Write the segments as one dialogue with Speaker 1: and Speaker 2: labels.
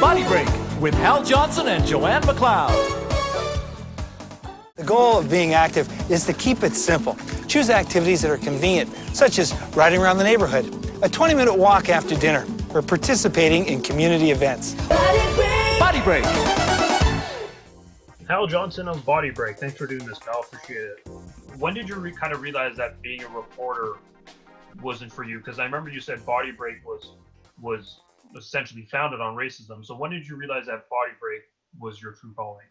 Speaker 1: Body Break with Hal Johnson and Joanne McLeod.
Speaker 2: The goal of being active is to keep it simple. Choose activities that are convenient, such as riding around the neighborhood, a 20-minute walk after dinner, or participating in community events.
Speaker 1: Body Break.
Speaker 3: Hal Johnson of Body Break. Thanks for doing this, pal. Appreciate it. When did you kind of realize that being a reporter wasn't for you? Because I remember you said Body Break was essentially founded on racism. So when did you realize that Body Break was your true calling?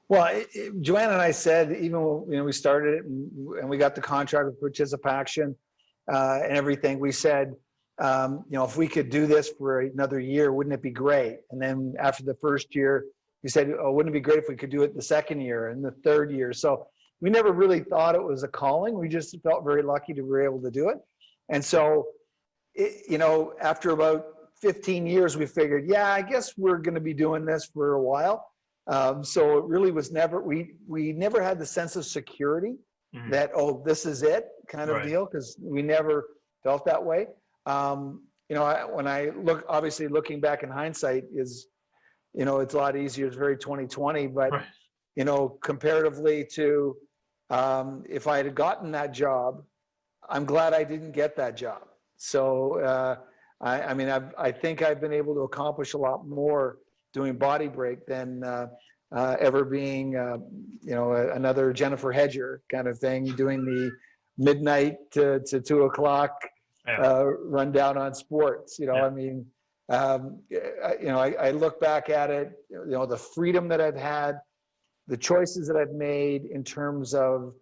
Speaker 4: Well, Joanne and I said, even when we started it and we got the contract with Participation and everything, we said, if we could do this for another year, wouldn't it be great? And then after the first year, we said, oh, wouldn't it be great if we could do it the second year and the third year? So we never really thought it was a calling. We just felt very lucky to be able to do it. And so, after about 15 years, we figured, yeah, I guess we're going to be doing this for a while. So it really was never, we never had the sense of security that, oh, this is it kind of deal, because we never felt that way. When I look, obviously looking back in hindsight is, it's a lot easier. It's very 2020, but, comparatively to if I had gotten that job, I'm glad I didn't get that job. So, I think I've been able to accomplish a lot more doing Body Break than ever being, another Jennifer Hedger kind of thing, doing the midnight to 2 o'clock rundown on sports. I look back at it, the freedom that I've had, the choices that I've made in terms of,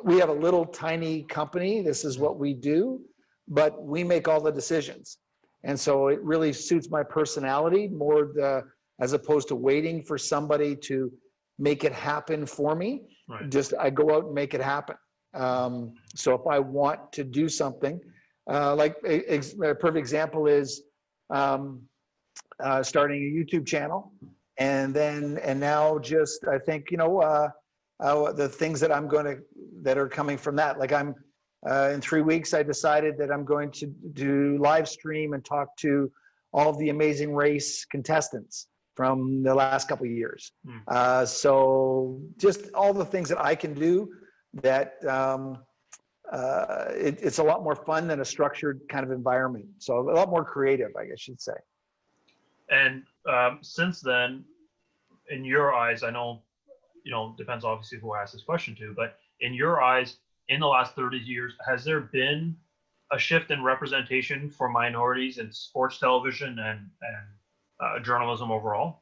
Speaker 4: we have a little tiny company. This is what we do, but we make all the decisions. And so it really suits my personality more as opposed to waiting for somebody to make it happen for me. Just I go out and make it happen. So if I want to do something, like a perfect example is starting a YouTube channel, and now just I think the things that are coming from that. Like in 3 weeks, I decided that I'm going to do live stream and talk to all of the Amazing Race contestants from the last couple of years. So just all the things that I can do that it's a lot more fun than a structured kind of environment. So a lot more creative, I guess you'd say.
Speaker 3: And since then, in your eyes, I know, depends obviously who I asked this question to, but in your eyes, in the last 30 years, has there been a shift in representation for minorities in sports television and journalism overall?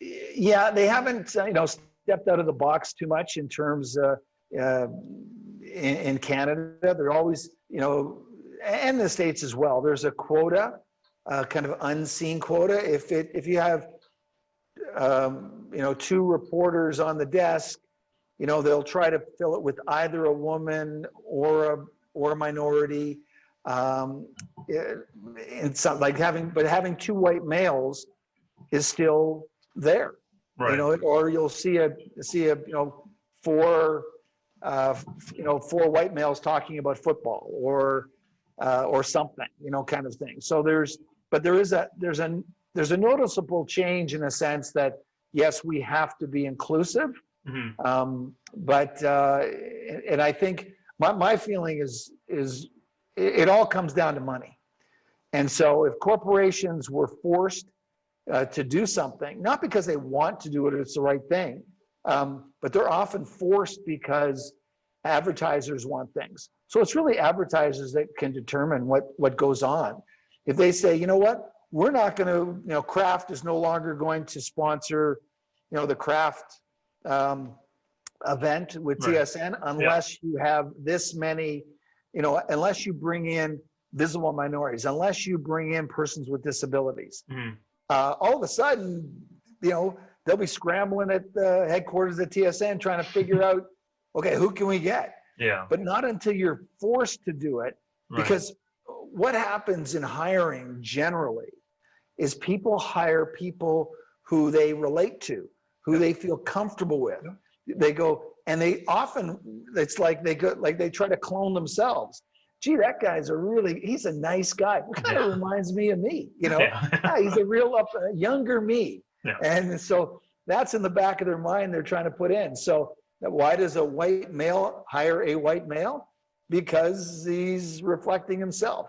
Speaker 4: Yeah, they haven't, stepped out of the box too much in terms in Canada. They're always, and the States as well. There's a quota, kind of unseen quota. If you have, 2 reporters on the desk, they'll try to fill it with either a woman or a minority. It's having 2 white males is still there, or you'll see 4 white males talking about football or something, kind of thing. So there's a noticeable change in a sense that yes, we have to be inclusive. But I think my feeling is it all comes down to money. And so if corporations were forced to do something, not because they want to do it or it's the right thing, but they're often forced because advertisers want things. So it's really advertisers that can determine what goes on. If they say, you know what, we're not going to, Kraft is no longer going to sponsor, the Kraft event with TSN unless you have this many, unless you bring in visible minorities, unless you bring in persons with disabilities. All of a sudden, they'll be scrambling at the headquarters at TSN trying to figure out, okay, who can we get? But not until you're forced to do it, because what happens in hiring generally is people hire people who they relate to, who they feel comfortable with. They go, and they often, it's like they go, like they try to clone themselves. gee, that guy's he's a nice guy. It kind of reminds me of me, you know.
Speaker 3: Yeah.
Speaker 4: Yeah, he's a real younger me.
Speaker 3: Yeah.
Speaker 4: And so that's in the back of their mind they're trying to put in. So why does a white male hire a white male? Because he's reflecting himself,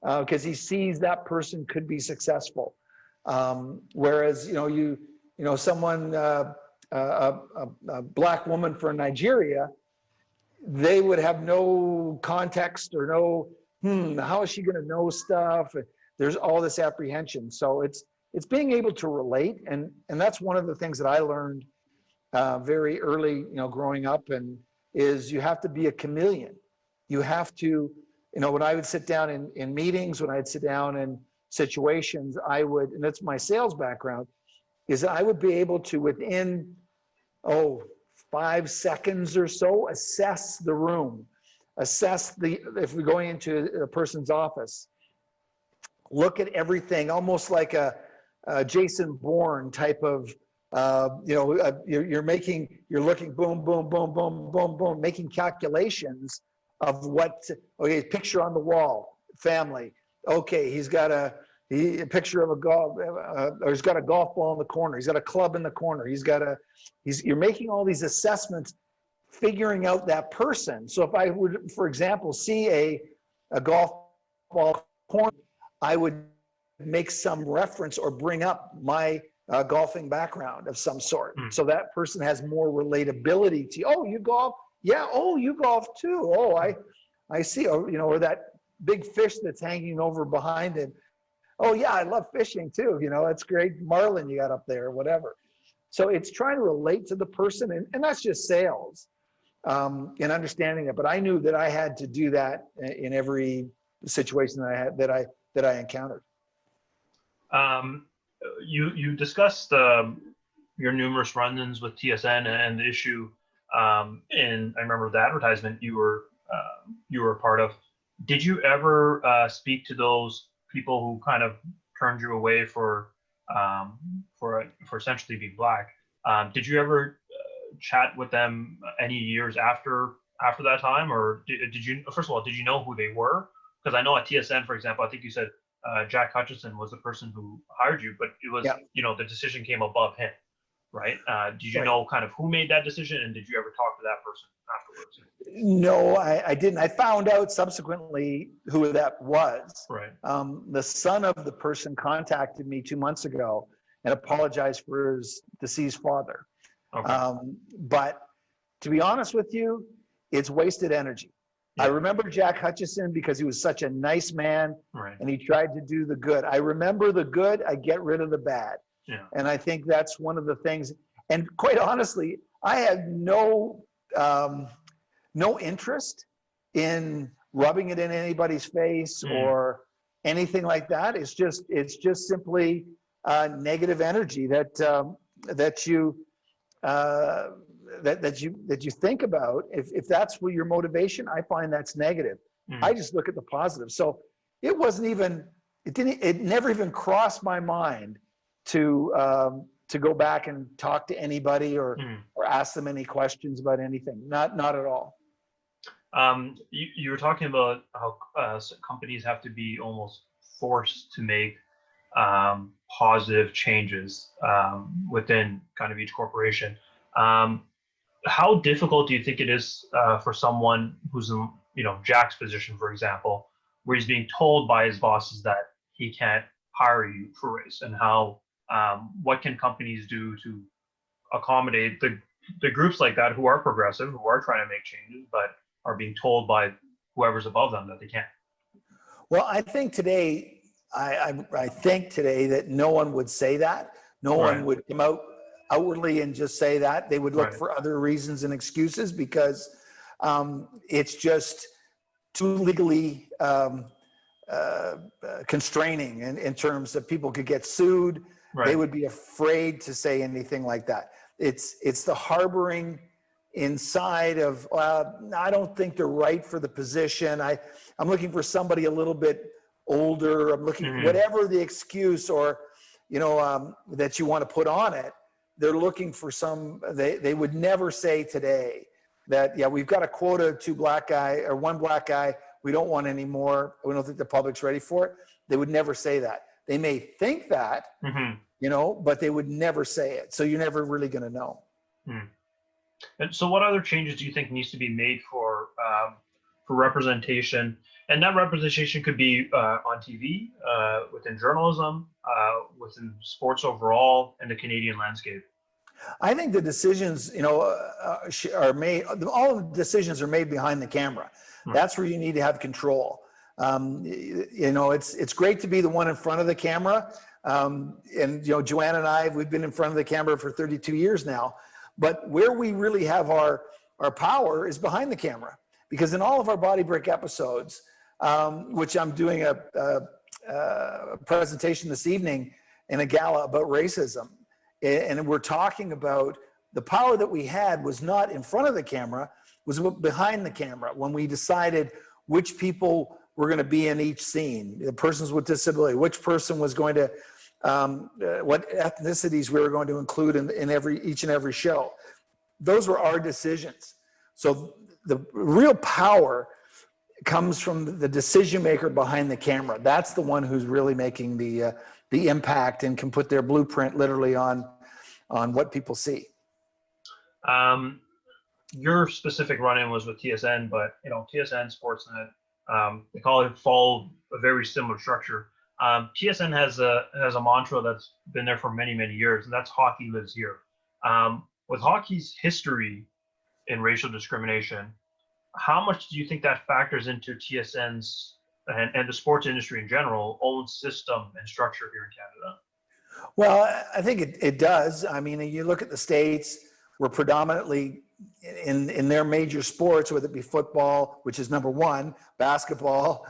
Speaker 4: because he sees that person could be successful. Whereas, someone, a black woman from Nigeria, they would have no context or how is she going to know stuff? There's all this apprehension. So it's being able to relate. And that's one of the things that I learned very early, growing up, and is you have to be a chameleon. You have to, when I would sit down in meetings, when I'd sit down in situations, and that's my sales background, is I would be able to, within, 5 seconds or so, assess the room, if we're going into a person's office, look at everything, almost like a Jason Bourne type of, you're looking boom, boom, boom, boom, boom, boom, making calculations of picture on the wall, family. Okay, he's got a picture of a golf, or he's got a golf ball in the corner. He's got a club in the corner. You're making all these assessments, figuring out that person. So if I would, for example, see a golf ball corner, I would make some reference or bring up my golfing background of some sort. So that person has more relatability to, oh, you golf? Yeah. Oh, you golf too. Oh, I see. Or that big fish that's hanging over behind it. Oh yeah, I love fishing too. That's great marlin you got up there or whatever. So it's trying to relate to the person, and that's just sales, and understanding that. But I knew that I had to do that in every situation that I encountered.
Speaker 3: You discussed your numerous run-ins with TSN and the issue, and I remember the advertisement you were a part of. Did you ever speak to those people who kind of turned you away for essentially being black? Did you ever chat with them any years after that time, or did you? First of all, did you know who they were? Because I know at TSN, for example, I think you said Jack Hutchison was the person who hired you, but it was the decision came above him, right? Did you know kind of who made that decision, and did you ever talk to that person afterwards?
Speaker 4: No, I didn't. I found out subsequently who that was.
Speaker 3: Right.
Speaker 4: The son of the person contacted me 2 months ago and apologized for his deceased father.
Speaker 3: Okay.
Speaker 4: But to be honest with you, it's wasted energy. Yeah. I remember Jack Hutchison because he was such a nice man, right, and he tried to do the good. I remember the good, I get rid of the bad.
Speaker 3: Yeah.
Speaker 4: And I think that's one of the things. And quite honestly, I had no interest in rubbing it in anybody's face or anything like that. It's just simply negative energy that you think about. If that's what your motivation, I find that's negative. I just look at the positive. So it never even crossed my mind to go back and talk to anybody or ask them any questions about anything. Not at all.
Speaker 3: You were talking about how companies have to be almost forced to make positive changes within kind of each corporation. How difficult do you think it is for someone who's in, Jack's position, for example, where he's being told by his bosses that he can't hire you for race, and how what can companies do to accommodate the groups like that who are progressive, who are trying to make changes, but are being told by whoever's above them that they can't?
Speaker 4: Well, I think today, I think today that no one would say that. No one would come out outwardly and just say that. They would look for other reasons and excuses because it's just too legally constraining in terms of people could get sued. They would be afraid to say anything like that. It's the harboring inside of, I don't think they're right for the position. I'm looking for somebody a little bit older. I'm looking, whatever the excuse or, that you want to put on it, they're looking for they would never say today that, we've got a quota of one black guy, we don't want any more. We don't think the public's ready for it. They would never say that. They may think that, but they would never say it. So you're never really going to know.
Speaker 3: And so what other changes do you think needs to be made for representation? And that representation could be on TV, within journalism, within sports overall, and the Canadian landscape.
Speaker 4: I think the decisions, are made. All of the decisions are made behind the camera. That's where you need to have control. It's great to be the one in front of the camera. Joanne and I, we've been in front of the camera for 32 years now. But where we really have our power is behind the camera, because in all of our Body Break episodes, which I'm doing a presentation this evening in a gala about racism, and we're talking about the power that we had was not in front of the camera, was behind the camera when we decided which people were going to be in each scene, the persons with disability, which person was going to, what ethnicities we were going to include in each and every show. Those were our decisions. So the real power comes from the decision maker behind the camera. That's the one who's really making the impact and can put their blueprint literally on what people see.
Speaker 3: Your specific run-in was with TSN, but TSN, Sportsnet, they follow a very similar structure. TSN has a mantra that's been there for many, many years, and that's hockey lives here. With hockey's history in racial discrimination, how much do you think that factors into TSN's and the sports industry in general own system and structure here in Canada?
Speaker 4: Well, I think it does. I mean, you look at the States, we're predominantly in their major sports, whether it be football, which is number one, basketball,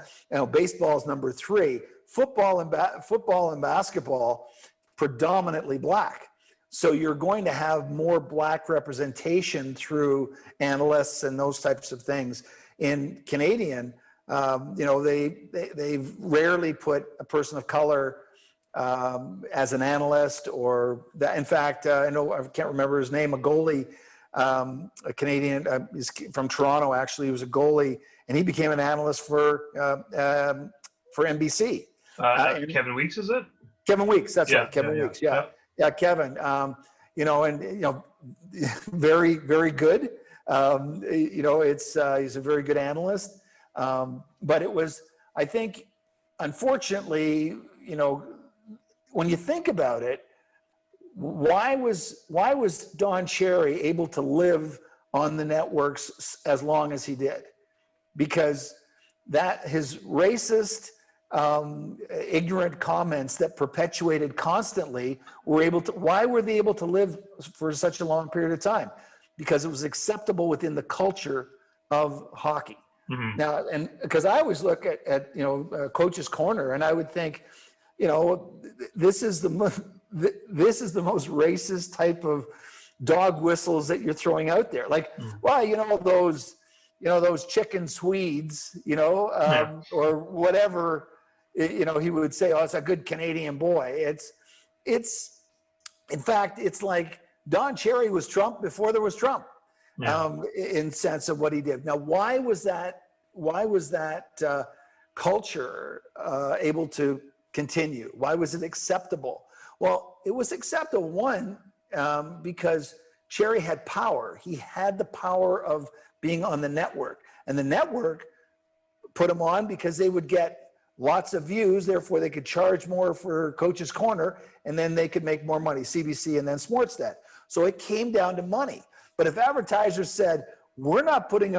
Speaker 4: baseball is number three. Football and basketball, predominantly Black. So you're going to have more Black representation through analysts and those types of things. In Canadian, they've rarely put a person of color as an analyst, or that. In fact, I can't remember his name, a goalie, a Canadian, he's from Toronto, actually. He was a goalie, and he became an analyst for NBC.
Speaker 3: Kevin Weeks, is it?
Speaker 4: Kevin Weeks, that's right. Kevin Weeks, yeah. Kevin. Very, very good. He's a very good analyst. But it was, I think, unfortunately, when you think about it, why was Don Cherry able to live on the networks as long as he did? Because his racist, ignorant comments that perpetuated constantly why were they able to live for such a long period of time? Because it was acceptable within the culture of hockey. Mm-hmm. Now, and because I always look at Coach's Corner, and I would think, this is the most racist type of dog whistles that you're throwing out there. Like, those chicken Swedes, or whatever, he would say, oh, it's a good Canadian boy. It's in fact, it's like Don Cherry was Trump before there was Trump, in sense of what he did. Now, why was that culture able to continue? Why was it acceptable? Well, it was acceptable, one, because Cherry had power. He had the power of being on the network, and the network put him on because they would get lots of views, therefore they could charge more for Coach's Corner, and then they could make more money, CBC and then Sportsnet. So it came down to money. But if advertisers said, we're not putting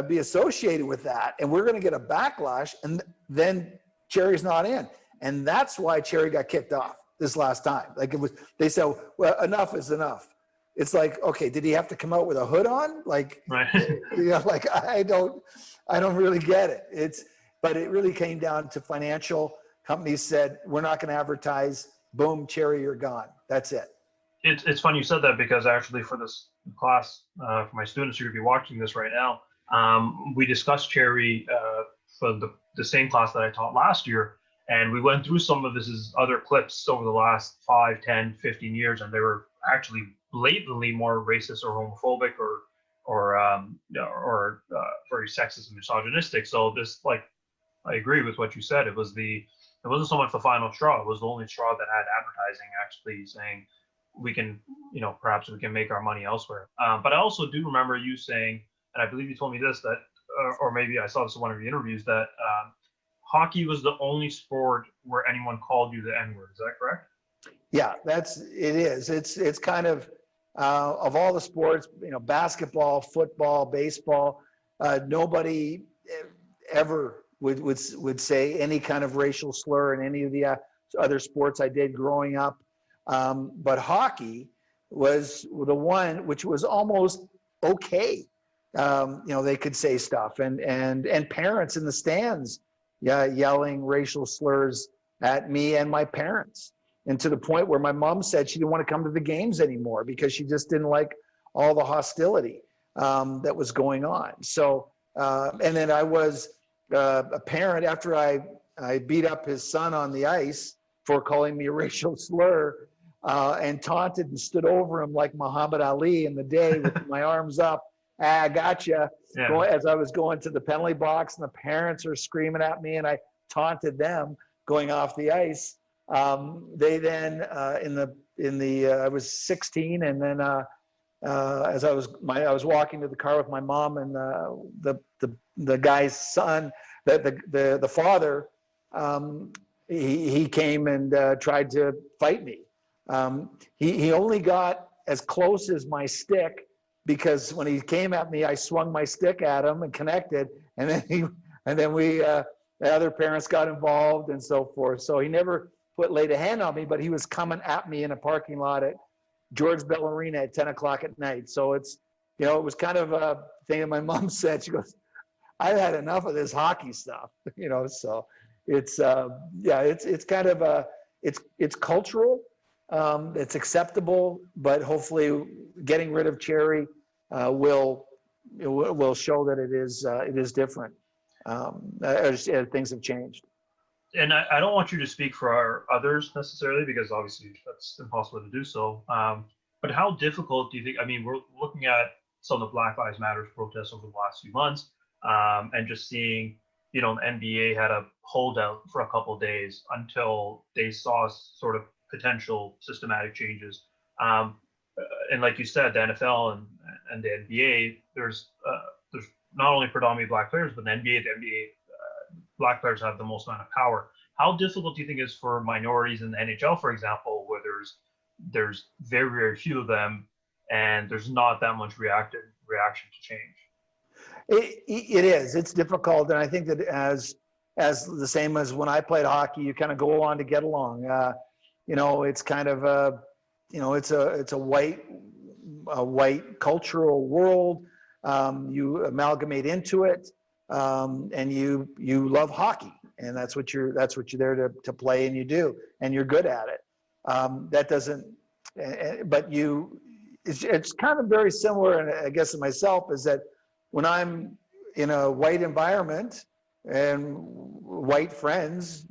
Speaker 4: be associated with that, and we're going to get a backlash, and then Cherry's not in. And that's why Cherry got kicked off this last time. They said, well, enough is enough. It's like, okay, did he have to come out with a hood on? Like, right. I don't really get it. But it really came down to financial companies said, we're not going to advertise. Boom, Cherry, you're gone. That's it.
Speaker 3: It's funny you said that, because actually for this class, for my students who are going to be watching this right now, we discussed Cherry for the same class that I taught last year. And we went through some of his other clips over the last 5, 10, 15 years, and they were actually blatantly more racist or homophobic very sexist and misogynistic. So this, like, I agree with what you said. It wasn't so much the final straw. It was the only straw that had advertising actually saying we can, perhaps we can make our money elsewhere. But I also do remember you saying, and I believe you told me this, that, or maybe I saw this in one of your interviews, that hockey was the only sport where anyone called you the N-word. Is that correct?
Speaker 4: Yeah, it is. It's kind of all the sports, basketball, football, baseball, nobody ever would say any kind of racial slur in any of the other sports I did growing up. But hockey was the one which was almost okay. They could say stuff, and parents in the stands, yelling racial slurs at me and my parents. And to the point where my mom said she didn't want to come to the games anymore because she just didn't like all the hostility that was going on. So, and then I was a parent after I beat up his son on the ice for calling me a racial slur, and taunted and stood over him like Muhammad Ali in the day with my arms up. I gotcha.
Speaker 3: Yeah.
Speaker 4: As I was going to the penalty box and the parents are screaming at me and I taunted them going off the ice. They then I was 16, and then as I was walking to the car with my mom and the guy's son, the father, he came and tried to fight me. He only got as close as my stick, because when he came at me, I swung my stick at him and connected, and then the other parents got involved and so forth. So he never laid a hand on me, but he was coming at me in a parking lot at George Bell Arena at 10 o'clock at night. So it was kind of a thing that my mom said. She goes, I've had enough of this hockey stuff, so it's it's kind of it's cultural, it's acceptable, but hopefully getting rid of Cherry will show that it is different, as things have changed.
Speaker 3: And I don't want you to speak for our others necessarily, because obviously that's impossible to do so. But how difficult do you think? I mean, we're looking at some of the Black Lives Matter protests over the last few months, and just seeing, the NBA had a holdout for a couple of days until they saw sort of potential systematic changes. And like you said, the NFL and the NBA, there's not only predominantly Black players, but the NBA, Black players have the most amount of power. How difficult do you think it is for minorities in the NHL, for example, where there's very, very few of them, and there's not that much reaction to change?
Speaker 4: It is. It's difficult, and I think that as the same as when I played hockey, you kind of go on to get along. It's kind of it's a white cultural world. You amalgamate into it. And you love hockey, and that's what you're there to play, and you do, and you're good at it. That doesn't, but it's kind of very similar, and I guess to myself, is that when I'm in a white environment and white friends,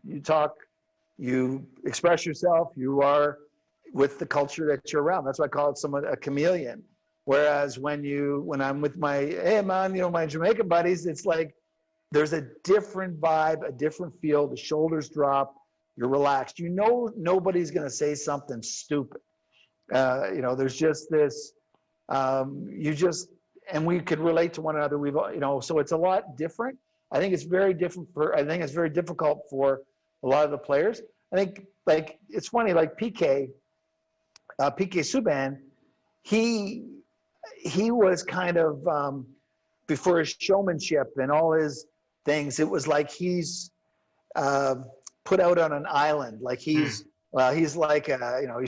Speaker 4: you express yourself, you are with the culture that you're around. That's why I call it a chameleon. Whereas when I'm with my my Jamaican buddies, it's like there's a different vibe, a different feel. The shoulders drop, you're relaxed. Nobody's going to say something stupid. There's just this. And we could relate to one another. So it's a lot different. I think it's very different I think it's very difficult for a lot of the players. I think, like, it's funny, like PK Subban, he was kind of, before his showmanship and all his things, it was like he's put out on an island, like he's like he's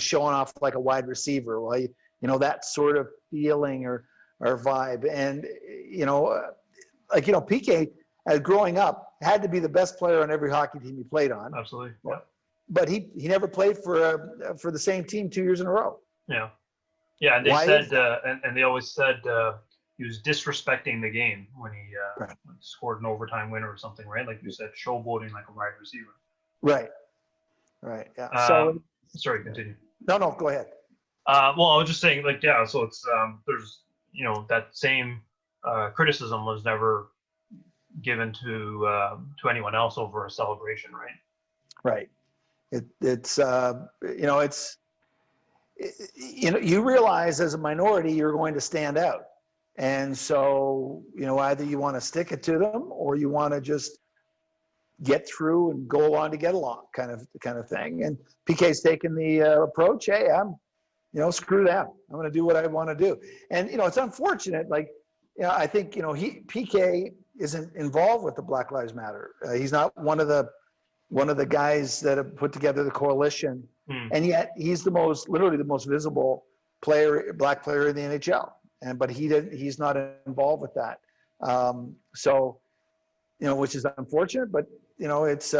Speaker 4: showing off like a wide receiver, that sort of feeling or vibe. And PK, growing up, had to be the best player on every hockey team he played on.
Speaker 3: Absolutely. Yeah.
Speaker 4: But he never played for the same team 2 years in a row.
Speaker 3: Yeah, and they said, and they always said he was disrespecting the game when he scored an overtime winner or something, right? Like you said, showboating like a wide receiver.
Speaker 4: Right. Yeah.
Speaker 3: Sorry, continue.
Speaker 4: No, go ahead.
Speaker 3: Well, I was just saying, like, yeah. So it's there's that same criticism was never given to anyone else over a celebration, right?
Speaker 4: Right. You realize as a minority you're going to stand out, and so either you want to stick it to them or you want to just get through and go along to get along, kind of thing. And PK's taken the approach, hey, I'm screw them, I'm going to do what I want to do. And it's unfortunate, like I think PK isn't involved with the Black Lives Matter. He's not one of the guys that have put together the coalition. And yet he's literally the most visible black player in the NHL. But he's not involved with that. Which is unfortunate, but it's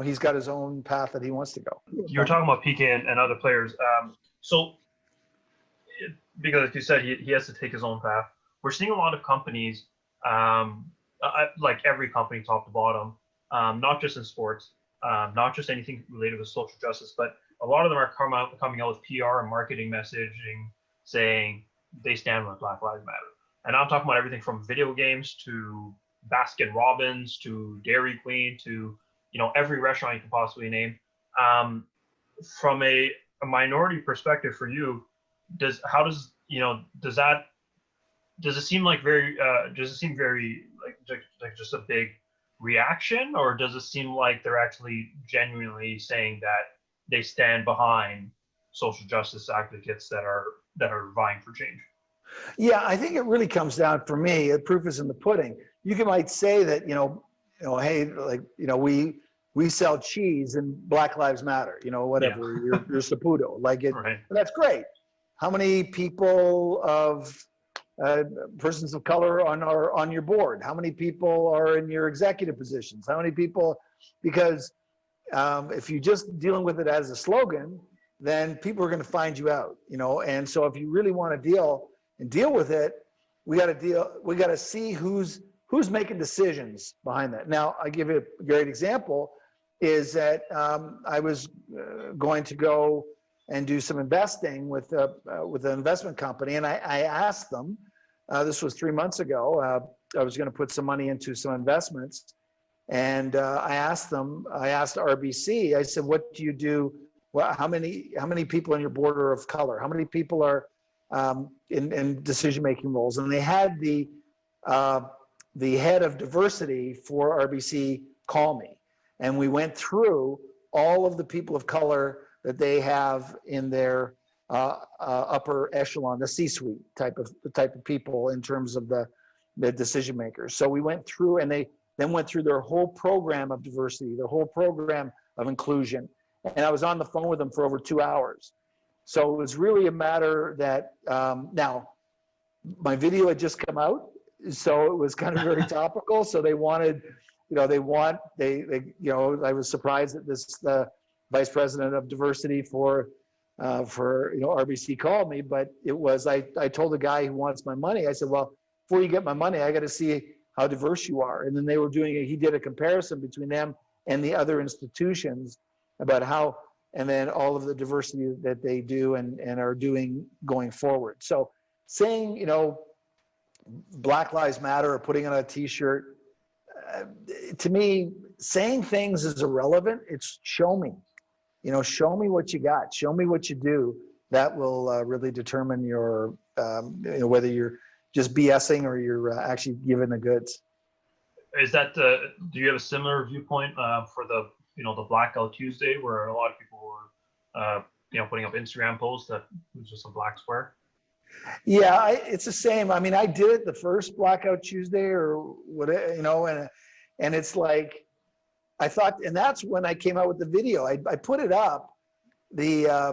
Speaker 4: he's got his own path that he wants to go.
Speaker 3: You were talking about PK and other players. Because like you said, he has to take his own path. We're seeing a lot of companies, like every company top to bottom, not just in sports, not just anything related with social justice, but a lot of them are coming out with PR and marketing messaging saying they stand with Black Lives Matter. And I'm talking about everything from video games to Baskin Robbins to Dairy Queen to every restaurant you can possibly name. From a minority perspective for you, does it seem very like just a big reaction, or does it seem like they're actually genuinely saying that they stand behind social justice advocates that are vying for change?
Speaker 4: Yeah, I think it really comes down, for me, the proof is in the pudding. You might say that, hey, we sell cheese and Black Lives Matter, whatever,
Speaker 3: Yeah.
Speaker 4: your Saputo, right. That's great. How many people of persons of color are on your board? How many people are in your executive positions? How many people, because if you're just dealing with it as a slogan, then people are going to find you out, and so if you really want to deal with it, we got to see who's making decisions behind that. Now, I give you a great example is that I was going to go and do some investing with an investment company, and I asked them, this was 3 months ago, I was going to put some money into some investments, and I asked RBC, I said, what do you do? Well, how many people in your board are of color? How many people are in decision-making roles? And they had the head of diversity for RBC call me, and we went through all of the people of color that they have in their upper echelon, the C-suite type of people in terms of the decision makers. So we went through, and they then went through their whole program of diversity, their whole program of inclusion, and I was on the phone with them for over 2 hours. So it was really a matter that now my video had just come out, so it was kind of very topical. So they wanted, I was surprised that the vice president of diversity for RBC called me, but it was, I told the guy who wants my money, I said, well, before you get my money, I got to see how diverse you are. And then they were he did a comparison between them and the other institutions about how, and then all of the diversity that they do and are doing going forward. So saying, Black Lives Matter or putting on a t-shirt, to me, saying things is irrelevant. It's show me, show me what you got, show me what you do. That will really determine your, whether you're just BSing or you're actually giving the goods.
Speaker 3: Is that, do you have a similar viewpoint for the Blackout Tuesday, where a lot of people were, putting up Instagram posts that was just a black square?
Speaker 4: Yeah, it's the same. I mean, I did it the first Blackout Tuesday or whatever, and it's like, I thought, and that's when I came out with the video. I put it up. I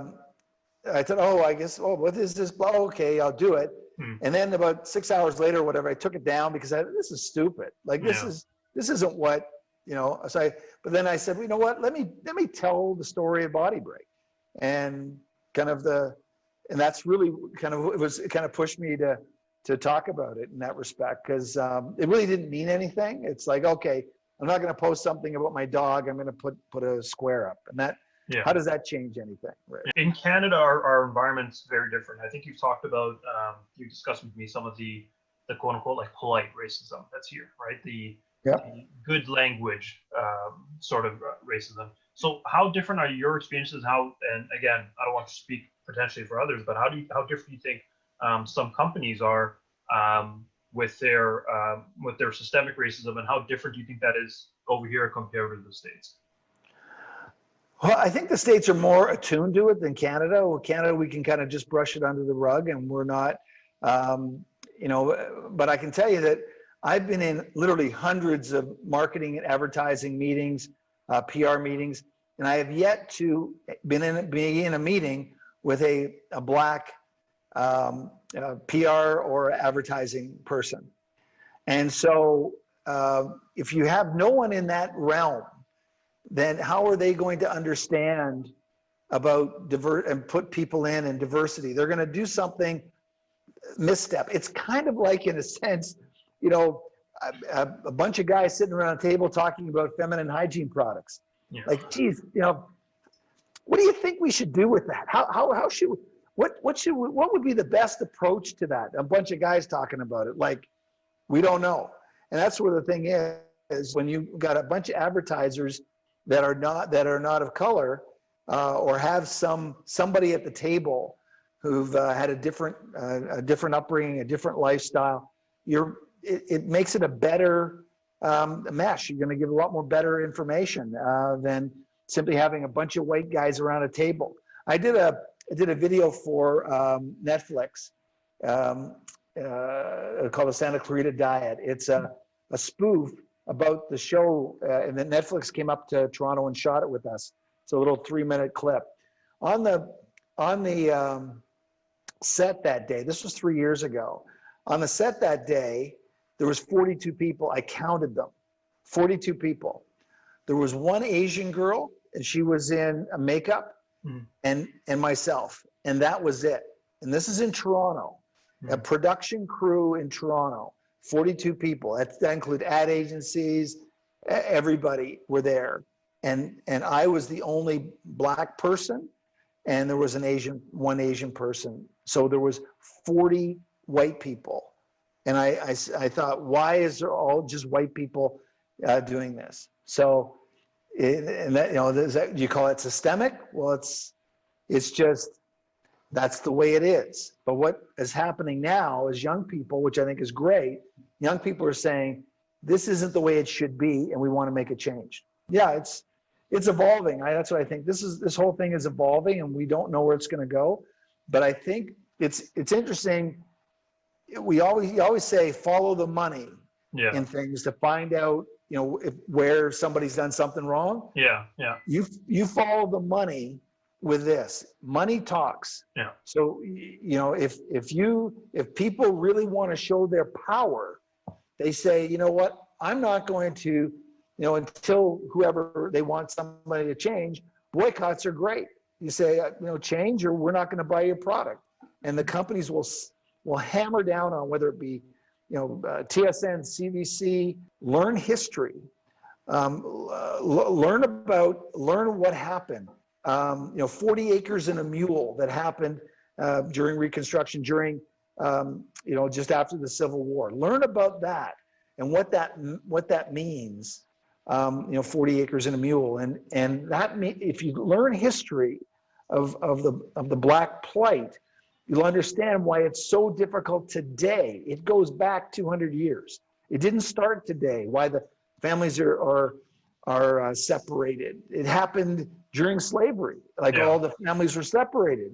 Speaker 4: thought, what is this? Oh, okay, I'll do it. And then about 6 hours later, or whatever, I took it down because this is stupid. Like this isn't what, so but then I said, well, you know what, let me tell the story of Body Break, and and that's really it kind of pushed me to talk about it in that respect, because it really didn't mean anything. It's like, okay, I'm not going to post something about my dog. I'm going to put a square up, and
Speaker 3: Yeah.
Speaker 4: How does that change anything? Right.
Speaker 3: In Canada, our environment's very different. I think you've talked about, you discussed with me some of the quote unquote like polite racism that's here, right? The good language sort of racism. So how different are your experiences? And again, I don't want to speak potentially for others, but how different do you think some companies are with their systemic racism, and how different do you think that is over here compared to the States?
Speaker 4: Well, I think the States are more attuned to it than Canada. Well, Canada, we can kind of just brush it under the rug, and we're not, but I can tell you that I've been in literally hundreds of marketing and advertising meetings, PR meetings, and I have yet to be in a meeting with a Black PR or advertising person. And so if you have no one in that realm, then how are they going to understand about and put people in and diversity? They're going to do something misstep. It's kind of like, in a sense, a bunch of guys sitting around a table talking about feminine hygiene products.
Speaker 3: Yeah.
Speaker 4: Like, geez, what do you think we should do with that? How should we, what would be the best approach to that? A bunch of guys talking about it, like, we don't know. And that's where the thing is when you got a bunch of advertisers that are not of color, or have somebody at the table who've had a different upbringing, a different lifestyle. It makes it a better mesh. You're going to give a lot more better information than simply having a bunch of white guys around a table. I did a video for Netflix called the Santa Clarita Diet. It's a spoof about the show, and then Netflix came up to Toronto and shot it with us. It's a little 3-minute clip. On the set that day, this was 3 years ago, on the set that day, there was 42 people. I counted them, 42 people. There was one Asian girl, and she was in makeup, and myself, and that was it. And this is in Toronto, a production crew in Toronto. 42 people. That include ad agencies, everybody were there. And I was the only Black person, and there was one Asian person. So there was 40 white people. And I thought, why is there all just white people doing this? So, you call it systemic? Well, it's just, that's the way it is. But what is happening now is young people, which I think is great, young people are saying, this isn't the way it should be, and we want to make a change. Yeah, it's evolving. That's what I think. This whole thing is evolving, and we don't know where it's going to go. But I think it's interesting. You always say follow the money in things to find out, where somebody's done something wrong.
Speaker 3: Yeah.
Speaker 4: You follow the money with this. Money talks. Yeah. So if people really want to show their power, they say, you know what, I'm not going to, until whoever they want somebody to change. Boycotts are great. You say, change, or we're not going to buy your product. And the companies will hammer down on whether it be, TSN, CVC. Learn history. Learn what happened. 40 acres and a mule that happened during Reconstruction, during just after the Civil War. Learn about that and what that means. 40 acres and a mule, and that if you learn history of the Black plight, you'll understand why it's so difficult today. It goes back 200 years. It didn't start today. Why the families are separated. It happened during slavery. All the families were separated.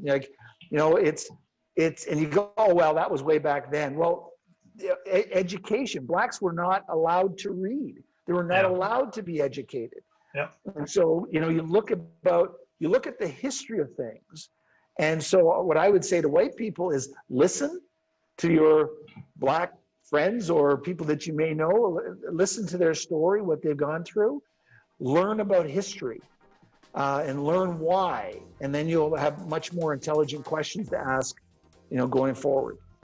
Speaker 4: It's and you go, oh well, that was way back then. Well, education. Blacks were not allowed to read. They were not allowed to be educated. Yeah. And so you look at the history of things. And so what I would say to white people is listen to your Black friends or people that you may know. Listen to their story, what they've gone through. Learn about history and learn why. And then you'll have much more intelligent questions to ask, going forward.